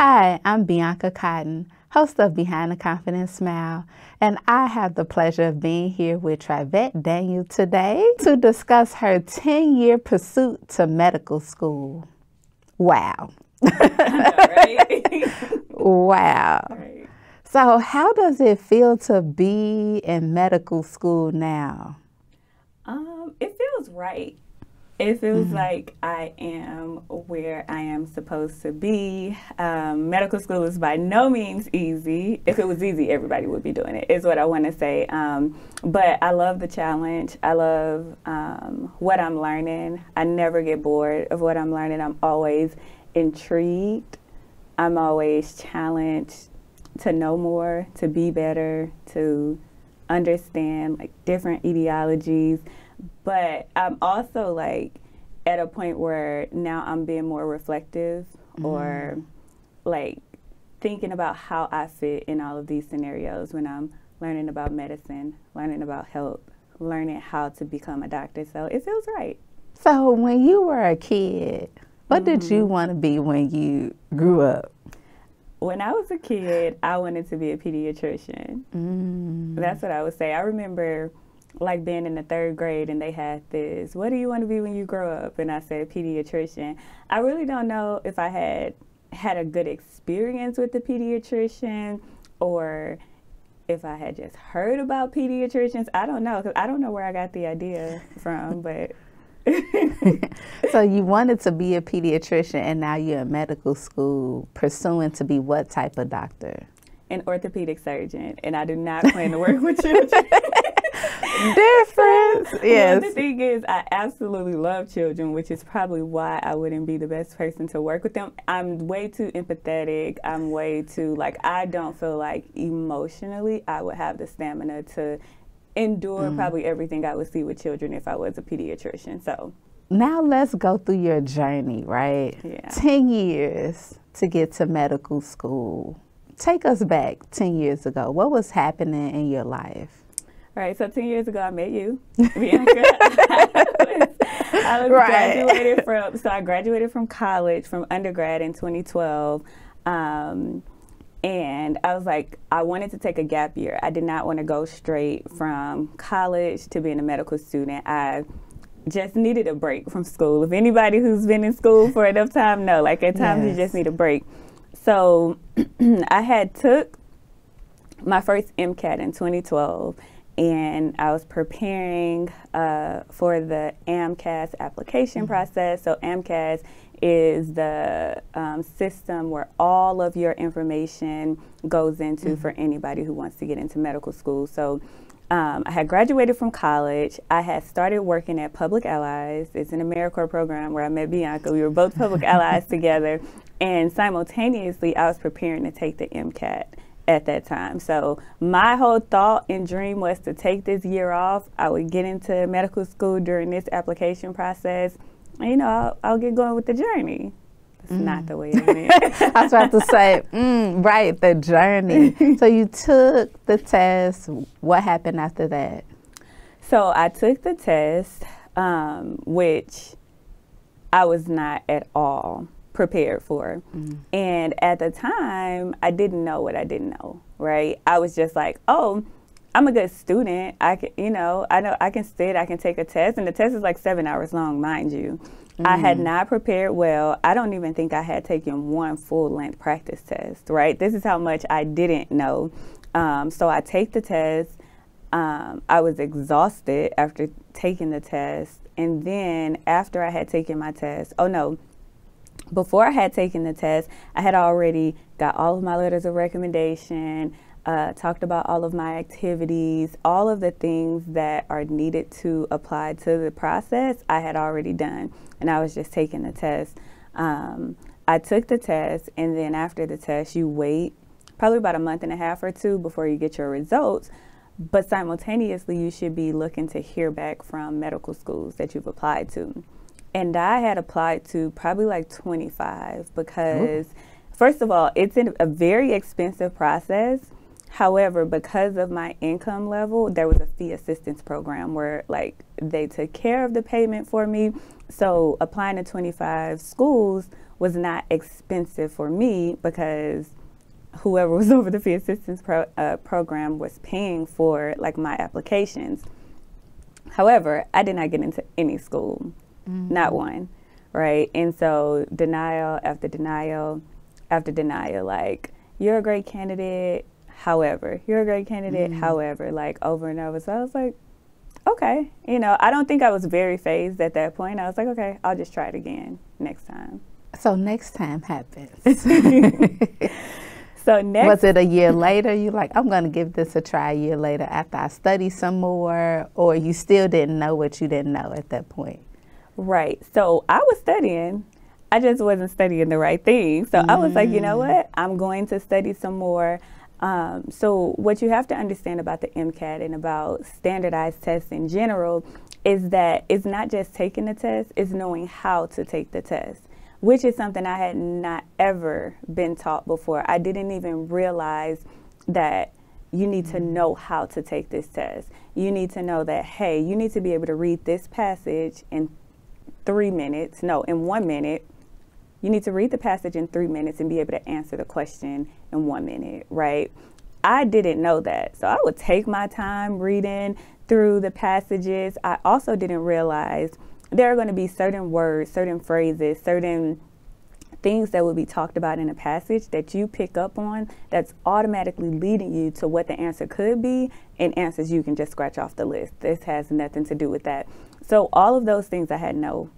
Hi, I'm Bianca Cotton, host of Behind the Confident Smile, and I have the pleasure of being here with Travette Daniel today to discuss her 10-year pursuit to medical school. Wow. I know, right? Wow. Right. So how does it feel to be in medical school now? It feels right. It feels like I am where I am supposed to be. Medical school is by no means easy. If it was easy, everybody would be doing it, is what I want to say. But I love the challenge. I love what I'm learning. I never get bored of what I'm learning. I'm always intrigued. I'm always challenged to know more, to be better, to understand like different ideologies. But I'm also like at a point where now I'm being more reflective or like thinking about how I fit in all of these scenarios when I'm learning about medicine, learning about health, learning how to become a doctor. So it feels right. So when you were a kid, what did you want to be when you grew up? When I was a kid, I wanted to be a pediatrician. That's what I would say. I remember like being in the 3rd grade and they had this, what do you want to be when you grow up? And I said pediatrician. I really don't know if I had a good experience with the pediatrician or if I had just heard about pediatricians. I don't know, because I don't know where I got the idea from, but. So you wanted to be a pediatrician and now you're in medical school pursuing to be what type of doctor? An orthopedic surgeon, and I do not plan to work with children. Difference, yes. Well, the thing is, I absolutely love children, which is probably why I wouldn't be the best person to work with them. I'm way too empathetic. I'm way too, like, I don't feel like emotionally I would have the stamina to endure probably everything I would see with children if I was a pediatrician. So now let's go through your journey, right? Yeah. 10 years to get to medical school. Take us back 10 years ago. What was happening in your life? All right, so 10 years ago, I met you, Bianca. I graduated from, so I graduated from college, from undergrad in 2012. And I was like, I wanted to take a gap year. I did not want to go straight from college to being a medical student. I just needed a break from school. If anybody who's been in school for enough time know, like at times you just need a break. So I had took my first MCAT in 2012. And I was preparing for the AMCAS application process. So AMCAS is the system where all of your information goes into for anybody who wants to get into medical school. So I had graduated from college. I had started working at Public Allies. It's an AmeriCorps program where I met Bianca. We were both Public Allies together. And simultaneously, I was preparing to take the MCAT at that time. So my whole thought and dream was to take this year off. I would get into medical school during this application process. And, you know, I'll get going with the journey. That's not the way it is. I was about to say, right, the journey. So you took the test. What happened after that? So I took the test, which I was not at all prepared for. And at the time, I didn't know what I didn't know, right? I was just like, oh, I'm a good student. I can, you know I can sit, I can take a test. And the test is like 7 hours long, mind you. I had not prepared well. I don't even think I had taken one full-length practice test, right? This is how much I didn't know. So I take the test. I was exhausted after taking the test. And then after I had taken my test, before I had taken the test, I had already got all of my letters of recommendation, talked about all of my activities, all of the things that are needed to apply to the process, I had already done. And I was just taking the test. I took the test, and then after the test, you wait probably about a month and a half or 2 before you get your results. But simultaneously, you should be looking to hear back from medical schools that you've applied to. And I had applied to probably like 25 because, first of all, it's a very expensive process. However, because of my income level, there was a fee assistance program where like They took care of the payment for me. So applying to 25 schools was not expensive for me because whoever was over the fee assistance program was paying for like my applications. However, I did not get into any school, not one, right? And so denial after denial after denial, like, you're a great candidate, however, you're a great candidate, however, like over and over. So I was like, okay, you know, I don't think I was very phased at that point. I was like, okay, I'll just try it again next time. So next time happens. So next, was it a year later? You like, I'm going to give this a try a year later after I study some more, or you still didn't know what you didn't know at that point? Right. So I was studying. I just wasn't studying the right thing. So I was like, you know what? I'm going to study some more. So what you have to understand about the MCAT and about standardized tests in general is that it's not just taking the test, it's knowing how to take the test, which is something I had not ever been taught before. I didn't even realize that you need to know how to take this test. You need to know that, hey, you need to be able to read this passage in 3 minutes. No, in 1 minute. You need to read the passage in 3 minutes and be able to answer the question in 1 minute, right? I didn't know that. So I would take my time reading through the passages. I also didn't realize there are going to be certain words, certain phrases, certain things that will be talked about in a passage that you pick up on that's automatically leading you to what the answer could be, and answers you can just scratch off the list. This has nothing to do with that. So all of those things I had no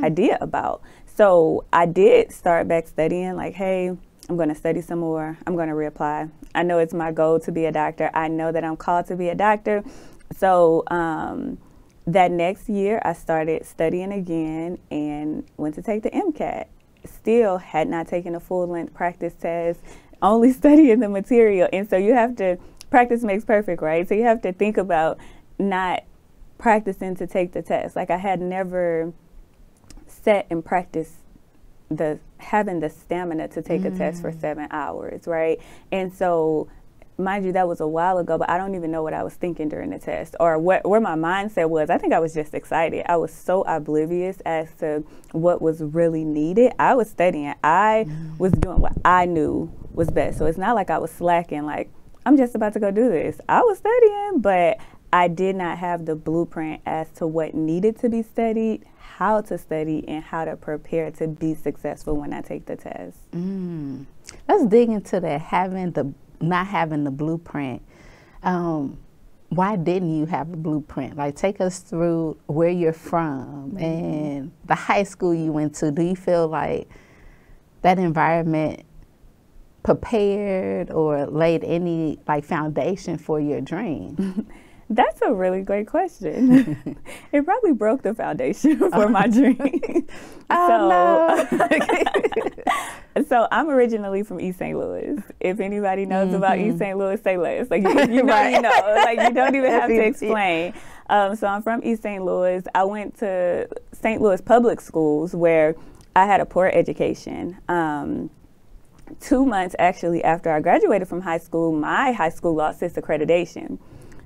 idea about. So I did start back studying, like, hey, I'm going to study some more. I'm going to reapply. I know it's my goal to be a doctor. I know that I'm called to be a doctor. So that next year, I started studying again and went to take the MCAT. Still had not taken a full-length practice test, only studying the material. And so you have to, practice makes perfect, right? So you have to think about not practicing to take the test. Like, I had never set and practiced having the stamina to take a test for 7 hours, right? And so, mind you, that was a while ago, but I don't even know what I was thinking during the test or where my mindset was. I think I was just excited. I was so oblivious as to what was really needed. I was studying. I was doing what I knew was best. So it's not like I was slacking, like, I'm just about to go do this. I was studying, but I did not have the blueprint as to what needed to be studied, how to study, and how to prepare to be successful when I take the test. Let's dig into that, not having the blueprint. Why didn't you have a blueprint? Like, take us through where you're from and the high school you went to. Do you feel like that environment prepared or laid any like foundation for your dream? That's a really great question. It probably broke the foundation for my dream. So I'm originally from East St. Louis. If anybody knows about East St. Louis, say less. Like, you know, you know. Like, you don't even have to explain. So I'm from East St. Louis. I went to St. Louis public schools where I had a poor education. 2 months actually after I graduated from high school, my high school lost its accreditation.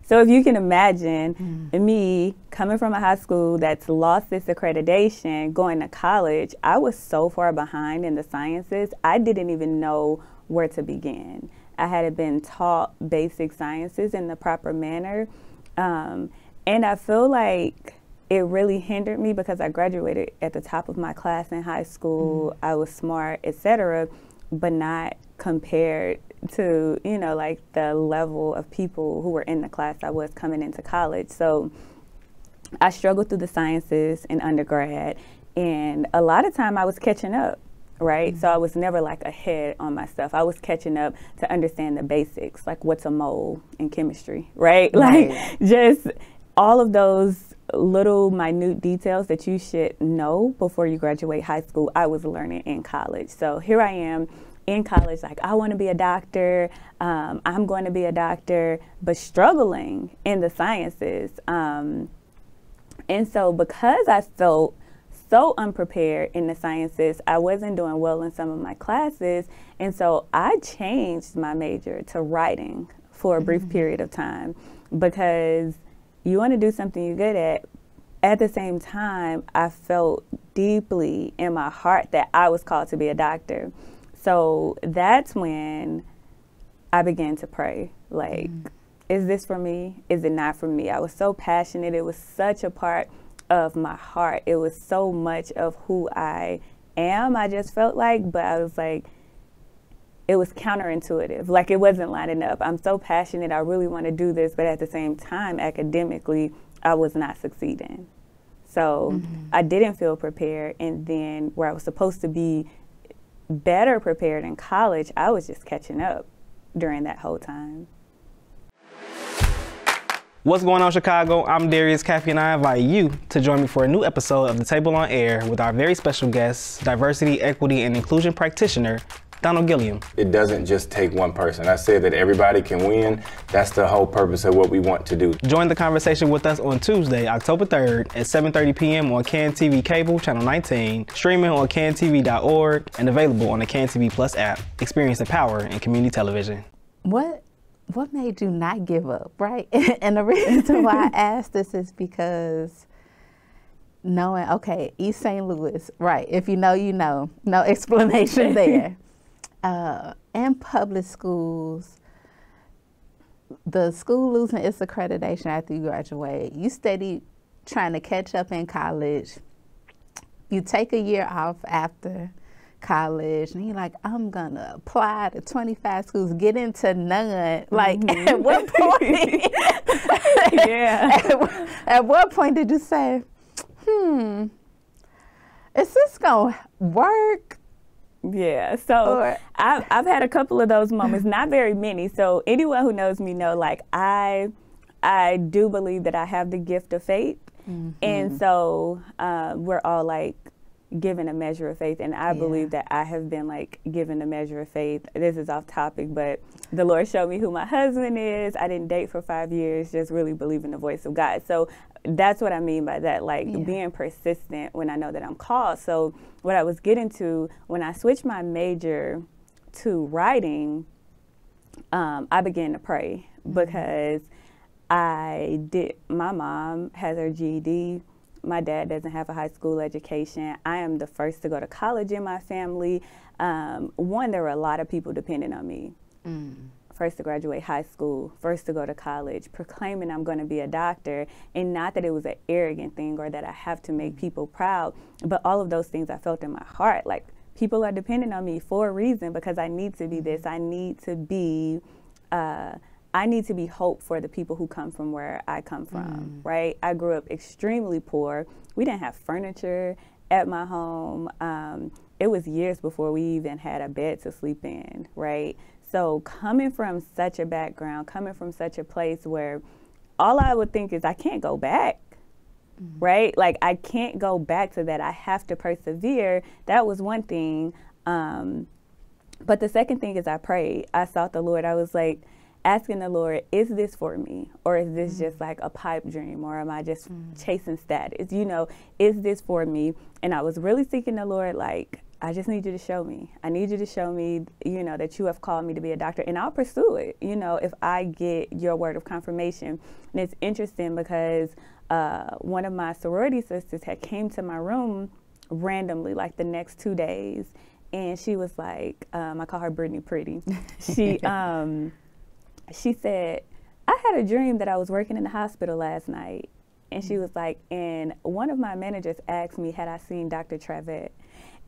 So if you can imagine me coming from a high school that's lost its accreditation, going to college, I was so far behind in the sciences, I didn't even know where to begin. I hadn't been taught basic sciences in the proper manner. And I feel like it really hindered me because I graduated at the top of my class in high school. I was smart, etc., but not compared to, you know, like the level of people who were in the class I was coming into college. So I struggled through the sciences in undergrad, and a lot of time I was catching up, right? So I was never like ahead on my stuff. I was catching up to understand the basics, like what's a mole in chemistry, right? Like, just all of those little minute details that you should know before you graduate high school, I was learning in college. So here I am in college, like, I want to be a doctor, I'm going to be a doctor, but struggling in the sciences. And so because I felt so unprepared in the sciences, I wasn't doing well in some of my classes. And so I changed my major to writing for a brief period of time, because you want to do something you're good at, at the same time, I felt deeply in my heart that I was called to be a doctor. So that's when I began to pray, like, is this for me? Is it not for me? I was so passionate. It was such a part of my heart. It was so much of who I am, I just felt like, but I was like, it was counterintuitive. Like, it wasn't lining up. I'm so passionate. I really want to do this, but at the same time, academically, I was not succeeding. So I didn't feel prepared. And then where I was supposed to be better prepared in college, I was just catching up during that whole time. What's going on, Chicago? I'm Darius Caffey, and I invite you to join me for a new episode of The Table on Air with our very special guest, diversity, equity, and inclusion practitioner, Donald Gilliam. It doesn't just take one person. I said that everybody can win. That's the whole purpose of what we want to do. Join the conversation with us on Tuesday, October 3rd at 7:30 p.m. on CAN TV Cable, Channel 19, streaming on cantv.org, and available on the CAN TV Plus app. Experience the power in community television. What made you not give up, right? And the reason why I asked this is because knowing, okay, East St. Louis, right, if you know, you know, no explanation there. In public schools, the school losing its accreditation after you graduate, you steady trying to catch up in college. You take a year off after college and you're like, I'm gonna apply to 25 schools, get into none. Like, at what point at what point did you say, is this gonna work? Yeah, so I've had a couple of those moments, not very many. So anyone who knows me know, like, I do believe that I have the gift of faith. And so we're all like given a measure of faith, and I believe that I have been like given a measure of faith. This is off topic, but the Lord showed me who my husband is. I didn't date for 5 years, just really believing the voice of God. So that's what I mean by that, like being persistent when I know that I'm called. So what I was getting to, when I switched my major to writing, I began to pray because my mom has her GED. My dad doesn't have a high school education. I am the first to go to college in my family. One, there were a lot of people depending on me. First to graduate high school, first to go to college, proclaiming I'm going to be a doctor. And not that it was an arrogant thing or that I have to make people proud, but all of those things I felt in my heart. Like, people are depending on me for a reason, because I need to be this. I need to be hope for the people who come from where I come from, right? I grew up extremely poor. We didn't have furniture at my home. It was years before we even had a bed to sleep in, right? So coming from such a background, coming from such a place where all I would think is I can't go back, right? Like, I can't go back to that. I have to persevere. That was one thing. But the second thing is I prayed. I sought the Lord. I was like, asking the Lord, is this for me? Or is this just like a pipe dream? Or am I just chasing status? You know, is this for me? And I was really seeking the Lord, like, I just need you to show me. I need you to show me, you know, that you have called me to be a doctor, and I'll pursue it, you know, if I get your word of confirmation. And it's interesting because one of my sorority sisters had came to my room randomly, like the next 2 days. And she was like, I call her Brittany Pretty. She said, I had a dream that I was working in the hospital last night. And she was like, and one of my managers asked me, had I seen Dr. Travette?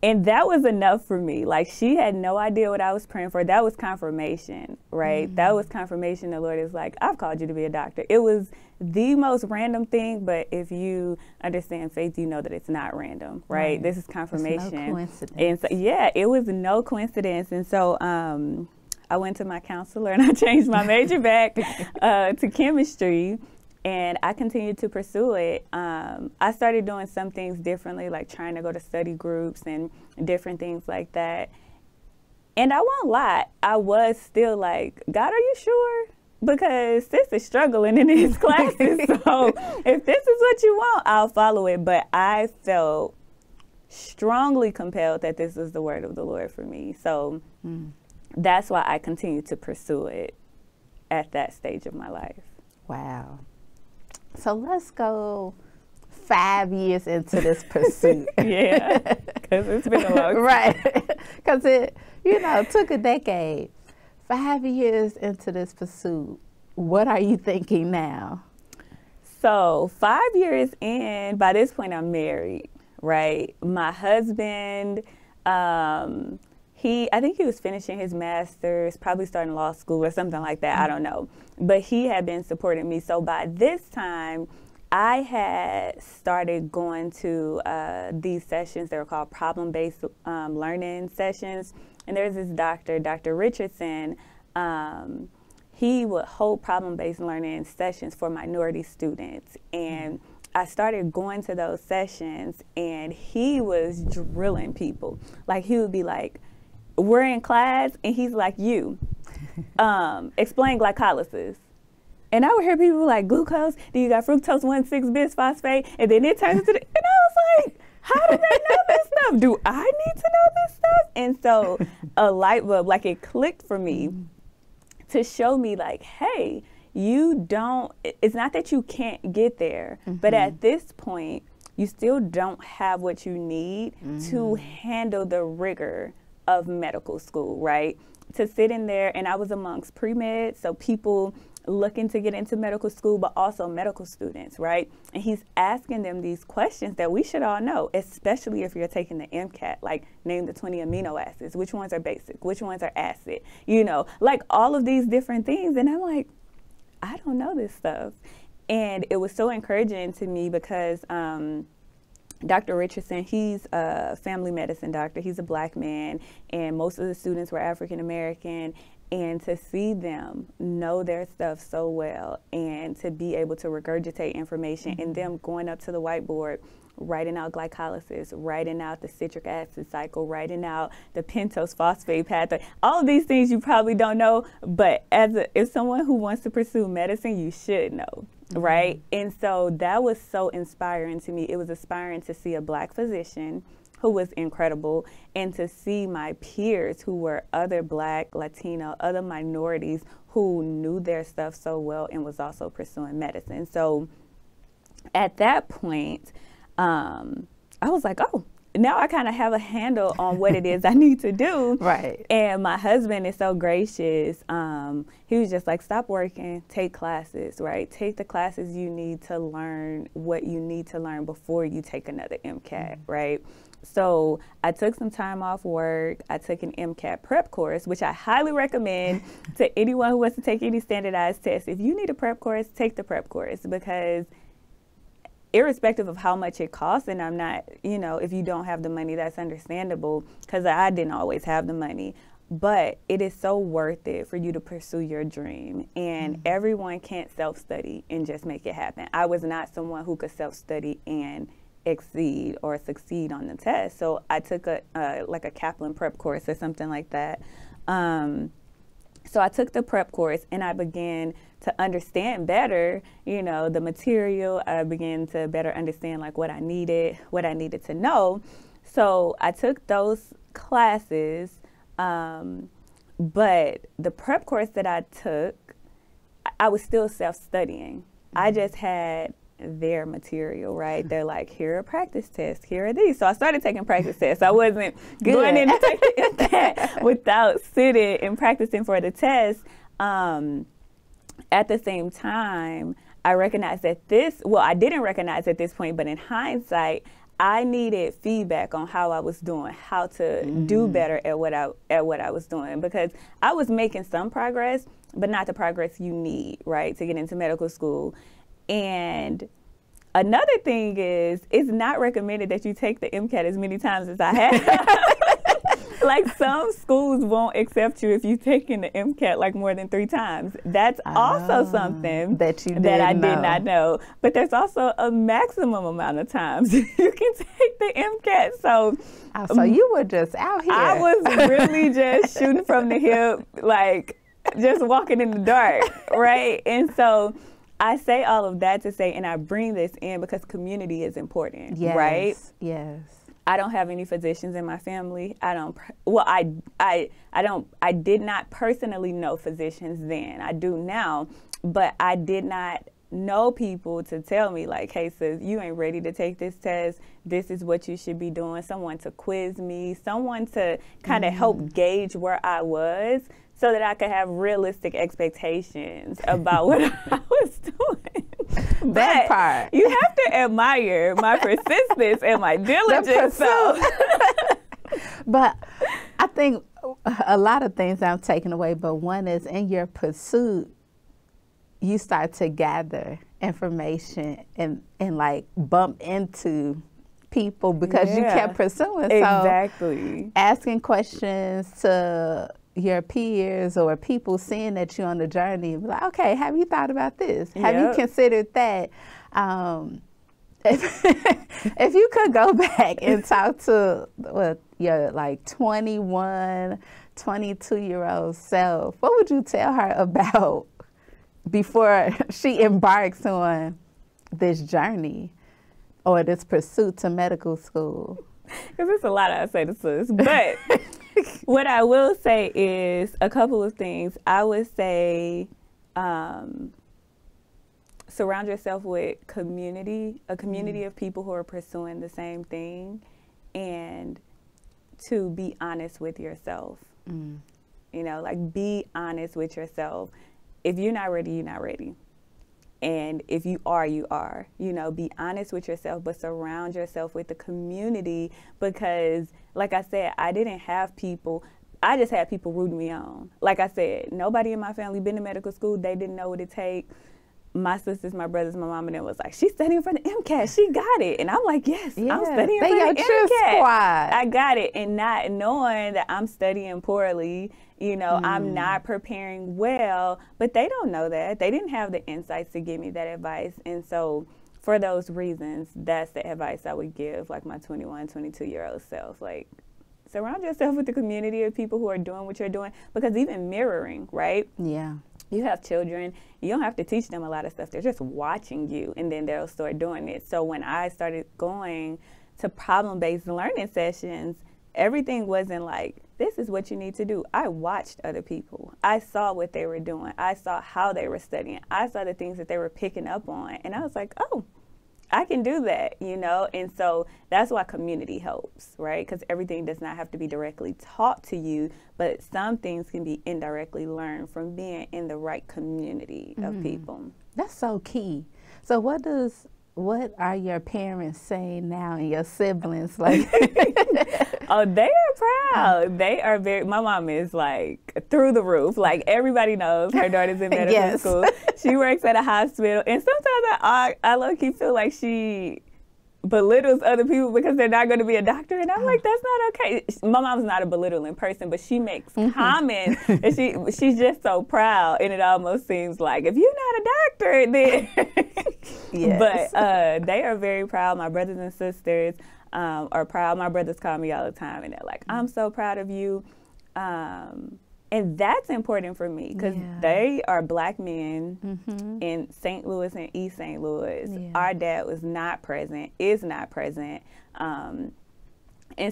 And that was enough for me. Like, she had no idea what I was praying for. That was confirmation, right? That was confirmation. The Lord is like, I've called you to be a doctor. It was the most random thing, but if you understand faith, you know that it's not random, right? This is confirmation. It's no coincidence. And so, yeah, it was no coincidence. And so I went to my counselor and I changed my major back to chemistry. And I continued to pursue it. I started doing some things differently, like trying to go to study groups and different things like that. And I won't lie, I was still like, God, are you sure? Because sis is struggling in these classes. So if this is what you want, I'll follow it. But I felt strongly compelled that this was the word of the Lord for me. So that's why I continued to pursue it at that stage of my life. Wow. So let's go 5 years into this pursuit. Yeah, because it's been a long time. Right. Because it, took a decade. 5 years into this pursuit, what are you thinking now? So 5 years in, by this point I'm married, right? My husband, I think he was finishing his master's, probably starting law school or something like that. I don't know. But he had been supporting me. So by this time, I had started going to these sessions. They were called problem-based learning sessions. And there's this doctor, Dr. Richardson. He would hold problem-based learning sessions for minority students. And I started going to those sessions, and he was drilling people. Like, he would be like, we're in class, and he's like, explain glycolysis. And I would hear people like, glucose, then you got fructose 1,6-bisphosphate, and then it turns into and I was like, how do they know this stuff? Do I need to know this stuff? And so a light bulb, like, it clicked for me to show me, like, hey, it's not that you can't get there, but at this point, you still don't have what you need to handle the rigor of medical school, right? To sit in there, and I was amongst pre-med, so people looking to get into medical school, but also medical students, right? And he's asking them these questions that we should all know, especially if you're taking the MCAT, like, name the 20 amino acids, which ones are basic, which ones are acid, like all of these different things. And I'm like, I don't know this stuff. And it was so encouraging to me because Dr. Richardson, he's a family medicine doctor. He's a Black man, and most of the students were African American. And to see them know their stuff so well, and to be able to regurgitate information, and them going up to the whiteboard, writing out glycolysis, writing out the citric acid cycle, writing out the pentose phosphate pathway, all of these things you probably don't know, but if someone who wants to pursue medicine, you should know. Right? And so that was so inspiring to me. It was inspiring to see a Black physician who was incredible, and to see my peers who were other Black, Latino, other minorities who knew their stuff so well and was also pursuing medicine. So at that point, I was like, oh, now I kind of have a handle on what it is I need to do. Right. And my husband is so gracious. He was just like, stop working, take classes, right? Take the classes you need to learn what you need to learn before you take another MCAT, right? So I took some time off work. I took an MCAT prep course, which I highly recommend to anyone who wants to take any standardized test. If you need a prep course, take the prep course, because irrespective of how much it costs, and I'm not, if you don't have the money, that's understandable, because I didn't always have the money, but it is so worth it for you to pursue your dream. And everyone can't self-study and just make it happen. I was not someone who could self-study and exceed or succeed on the test. So I took a Kaplan prep course or something like that. So I took the prep course, and I began to understand better, the material. I began to better understand like what I needed to know. So I took those classes, but the prep course that I took, I was still self-studying. I just had their material, right? They're like, here are practice tests, here are these. So I started taking practice tests. I wasn't going in to take the MCAT without sitting and practicing for the test. At the same time, I recognized that I didn't recognize at this point, but in hindsight, I needed feedback on how I was doing, how to do better at what I was doing, because I was making some progress, but not the progress you need, right, to get into medical school. And another thing is, it's not recommended that you take the MCAT as many times as I have. Like, some schools won't accept you if you've taken the MCAT like more than 3 times. That's also something that I did not know. But there's also a maximum amount of times you can take the MCAT. So you were just out here. I was really just shooting from the hip, like just walking in the dark, right? And so I say all of that to say, and I bring this in because community is important, right? Yes. I don't have any physicians in my family. I did not personally know physicians then. I do now, but I did not know people to tell me like, hey sis, you ain't ready to take this test. This is what you should be doing. Someone to quiz me, someone to kind of help gauge where I was so that I could have realistic expectations about what I was doing. That part. You have to admire my persistence and my diligence. But I think a lot of things I'm taking away, but one is in your pursuit, you start to gather information and like bump into people because you kept pursuing. Exactly. So asking questions to your peers or people seeing that you're on the journey, be like, okay, have you thought about this? Have you considered that? If you could go back and talk to your like 21, 22-year-old self, what would you tell her about before she embarks on this journey or this pursuit to medical school? Because there's a lot I say to sis, but what I will say is a couple of things. I would say surround yourself with a community of people who are pursuing the same thing, and to be honest with yourself. You know, like be honest with yourself. If you're not ready, you're not ready. And if you are, you are. You know, be honest with yourself, but surround yourself with the community because, like I said, I didn't have people. I just had people rooting me on. Like I said, nobody in my family been to medical school. They didn't know what it takes. My sisters, my brothers, my mom, and them was like, she's studying for the MCAT. She got it. And I'm like, yes, I'm studying for the MCAT. Squad. I got it. And not knowing that I'm studying poorly, you know, I'm not preparing well, but they don't know that. They didn't have the insights to give me that advice. And so for those reasons, that's the advice I would give like my 21, 22-year-old self. Like, surround yourself with the community of people who are doing what you're doing, because even mirroring, right? Yeah. You have children, you don't have to teach them a lot of stuff. They're just watching you, and then they'll start doing it. So when I started going to problem-based learning sessions, everything wasn't like, this is what you need to do. I watched other people. I saw what they were doing. I saw how they were studying. I saw the things that they were picking up on. And I was like, oh, I can do that, you know? And so that's why community helps, right? Because everything does not have to be directly taught to you, but some things can be indirectly learned from being in the right community of people. That's so key. So what are your parents saying now and your siblings? Like, oh, they are proud. They are my mom is like through the roof. Like everybody knows her daughter's in medical school. She works at a hospital. And sometimes I low-key feel like she belittles other people because they're not going to be a doctor. And I'm like, that's not okay. My mom's not a belittling person, but she makes comments. And she's just so proud. And it almost seems like, if you're not a doctor, then... But they are very proud. My brothers and sisters are proud. My brothers call me all the time, and they're like, I'm so proud of you. And that's important for me because they are Black men in St. Louis and East St. Louis. Our dad was not present, is not present. And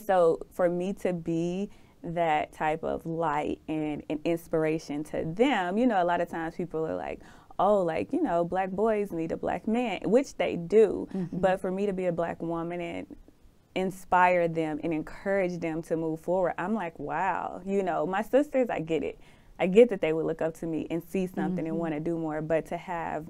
so for me to be that type of light and inspiration to them, you know, a lot of times people are like, oh, like, you know, Black boys need a Black man, which they do. But for me to be a Black woman and inspire them and encourage them to move forward, I'm like, wow. You know, my sisters, I get it. I get that they would look up to me and see something and want to do more. But to have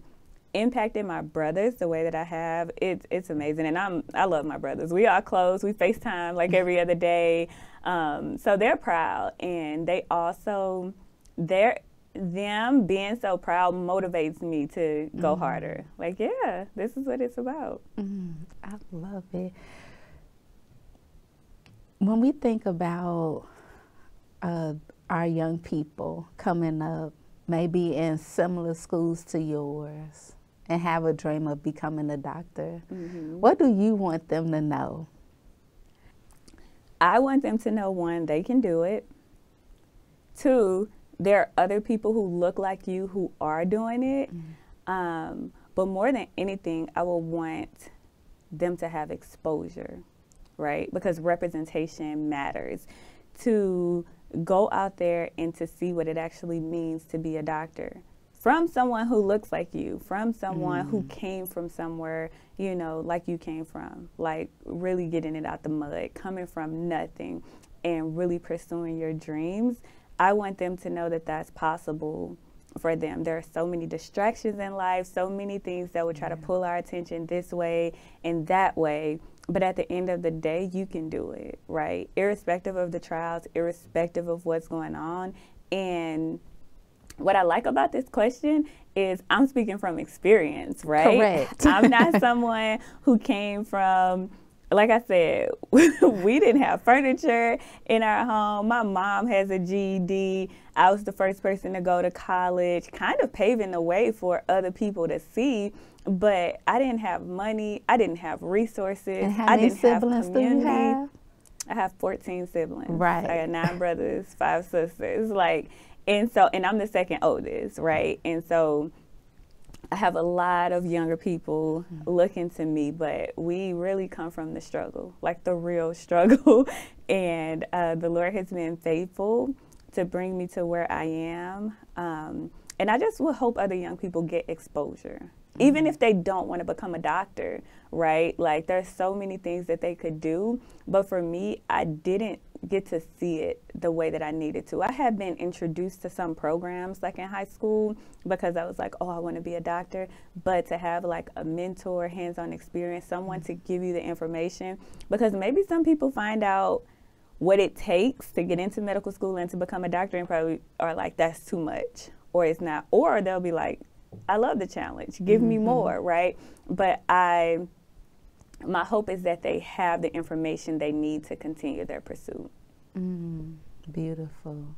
impacted my brothers the way that I have, it's amazing. And I love my brothers. We are close. We FaceTime like every other day. So they're proud. And they also, them being so proud motivates me to go harder. Like, yeah, this is what it's about. I love it. When we think about our young people coming up, maybe in similar schools to yours, and have a dream of becoming a doctor, what do you want them to know? I want them to know, one, they can do it. Two, there are other people who look like you who are doing it. But more than anything, I will want them to have exposure, right? Because representation matters. To go out there and to see what it actually means to be a doctor. from someone who looks like you, from someone who came from somewhere, you know, like you came from, like really getting it out the mud, coming from nothing and really pursuing your dreams. I want them to know that that's possible for them. There are so many distractions in life, so many things that would try to pull our attention this way and that way. But at the end of the day, you can do it, right? Irrespective of the trials, irrespective of what's going on. And what I like about this question is I'm speaking from experience, right? Correct. I'm not someone who came from, like I said, we didn't have furniture in our home. My mom has a GED. I was the first person to go to college, kind of paving the way for other people to see. But I didn't have money. I didn't have resources. And how many siblings do you have? I have 14 siblings. Right. I got 9 brothers, 5 sisters. And I'm the second oldest, right? And so I have a lot of younger people looking to me, but we really come from the struggle, like the real struggle. And the Lord has been faithful to bring me to where I am. And I just would hope other young people get exposure, even if they don't want to become a doctor, right? Like there's so many things that they could do. But for me, I didn't get to see it the way that I needed to. I had been introduced to some programs like in high school because I was like, oh, I want to be a doctor. But to have like a mentor, hands-on experience, someone to give you the information, because maybe some people find out what it takes to get into medical school and to become a doctor and probably are like, that's too much, or it's not, or they'll be like, I love the challenge, give me more, right? But my hope is that they have the information they need to continue their pursuit. Beautiful.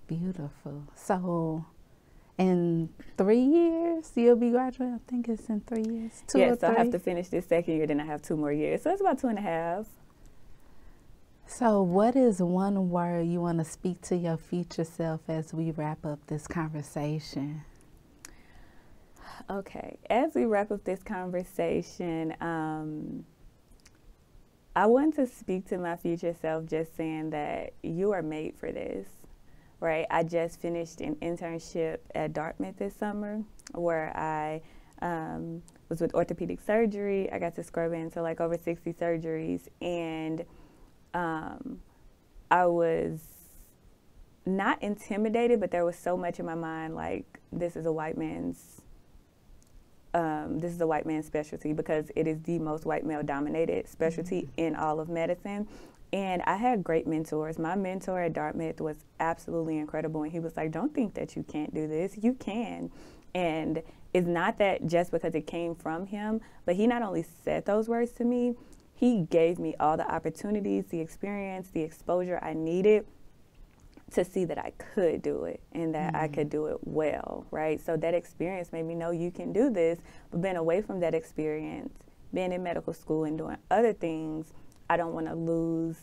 Beautiful. So in 3 years, you'll be graduating? I think it's in 3 years. 2 or 3? Yes, I have to finish this second year, then I have 2 more years. So it's about 2.5. So what is one word you want to speak to your future self as we wrap up this conversation? Okay, as we wrap up this conversation, I want to speak to my future self just saying that you are made for this, right? I just finished an internship at Dartmouth this summer where I was with orthopedic surgery. I got to scrub into like over 60 surgeries, and I was not intimidated, but there was so much in my mind like, this is a white man's specialty, because it is the most white male dominated specialty in all of medicine. And I had great mentors. My mentor at Dartmouth was absolutely incredible, and he was like, don't think that you can't do this, you can. And it's not that just because it came from him, but he not only said those words to me, he gave me all the opportunities, the experience, the exposure I needed to see that I could do it and that I could do it well, right? So that experience made me know you can do this. But being away from that experience, being in medical school and doing other things, I don't want to lose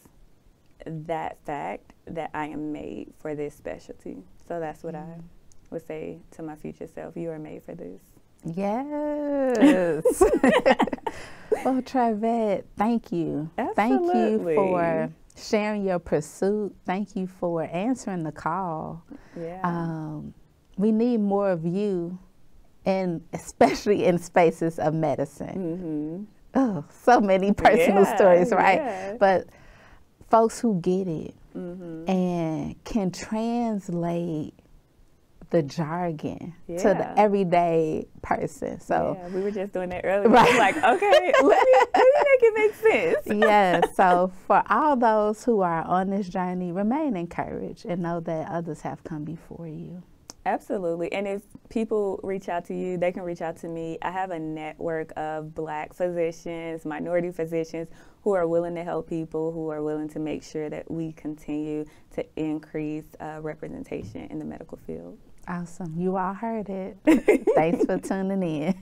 that fact that I am made for this specialty. So that's what I would say to my future self. You are made for this. Yes. Well, Travette, thank you. Absolutely. Thank you for sharing your pursuit. Thank you for answering the call. Yeah. We need more of you, and especially in spaces of medicine. Oh, so many personal stories, right? Yeah. But folks who get it and can translate the jargon to the everyday person. So yeah, we were just doing that earlier. Right. Like, okay, let me make it make sense. yeah, so for all those who are on this journey, remain encouraged and know that others have come before you. Absolutely. And if people reach out to you, they can reach out to me. I have a network of Black physicians, minority physicians who are willing to help people, who are willing to make sure that we continue to increase representation in the medical field. Awesome. You all heard it. Thanks for tuning in.